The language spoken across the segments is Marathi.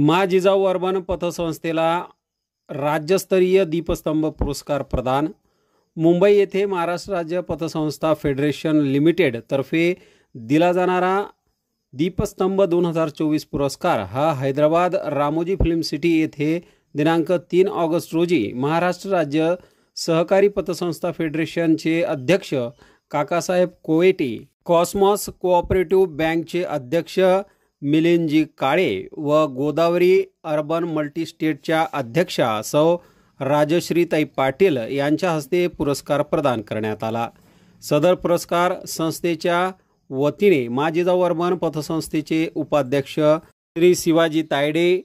मा जिजाऊ अर्बन पतसंस्थेला राज्यस्तरीय दीपस्तंभ पुरस्कार प्रदान। मुंबई येथे महाराष्ट्र राज्य पतसंस्था फेडरेशन लिमिटेड तर्फे दिला जाणारा दीपस्तंभ 2024 पुरस्कार हा हैदराबाद रामोजी फिल्म सिटी येथे दिनांक 3 ऑगस्ट रोजी महाराष्ट्र राज्य सहकारी पतसंस्था फेडरेशनचे अध्यक्ष काकासाहेब कोयटे, कॉस्मॉस कोऑपरेटिव्ह बँकचे अध्यक्ष मिलिंदजी काळे व गोदावरी अर्बन मल्टीस्टेटच्या अध्यक्षा सौ राजश्रीताई पाटील यांच्या हस्ते पुरस्कार प्रदान करण्यात आला। सदर पुरस्कार संस्थेच्या वतीने मा जिजाऊ अर्बन पतसंस्थेचे उपाध्यक्ष श्री शिवाजी तायडे,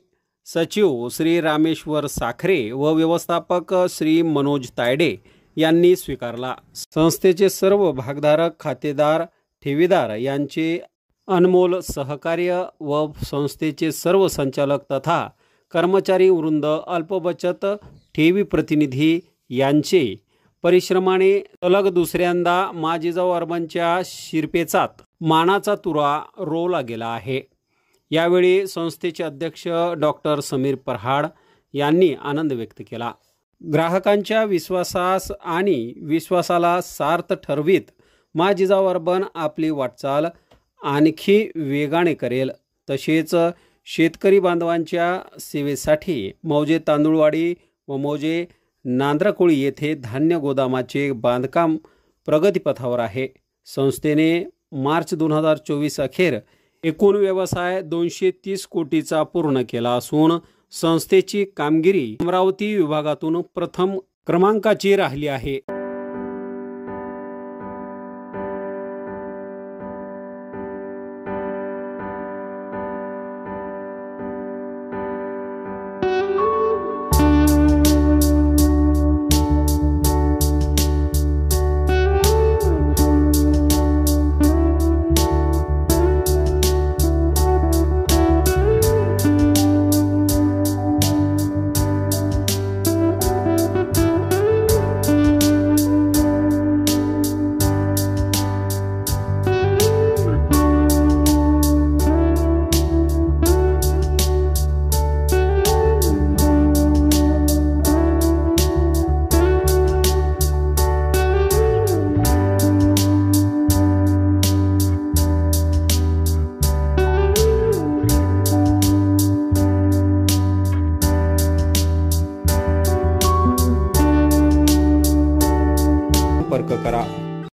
सचिव श्री रामेश्वर साखरे व व्यवस्थापक श्री मनोज तायडे यांनी स्वीकारला। संस्थेचे सर्व भागधारक, खातेदार, ठेवीदार यांचे अनमोल सहकार्य व संस्थेचे सर्व संचालक तथा कर्मचारी वृंद, अल्पबचत ठेवी प्रतिनिधी यांचे परिश्रमाने सलग दुसऱ्यांदा मा जिजाऊ अर्बनच्या शिरपेचात मानाचा तुरा रोवला गेला आहे। यावेळी संस्थेचे अध्यक्ष डॉक्टर समीर परहाड यांनी आनंद व्यक्त केला। ग्राहकांच्या विश्वासास आणि विश्वासाला सार्थ ठरवीत मा जिजाऊ अर्बन आपली वाटचाल आणखी वेगाने करेल। तसेच शेतकरी बांधवांच्या सेवेसाठी मौजे तांदूळवाडी व मौजे नांद्राकोळी येथे धान्य गोदामाचे बांधकाम प्रगतीपथावर आहे। संस्थेने मार्च 2024 अखेर एकूण व्यवसाय 230 कोटीचा पूर्ण केला असून संस्थेची कामगिरी अमरावती विभागातून प्रथम क्रमांकाची राहिली आहे। संपर्क करा।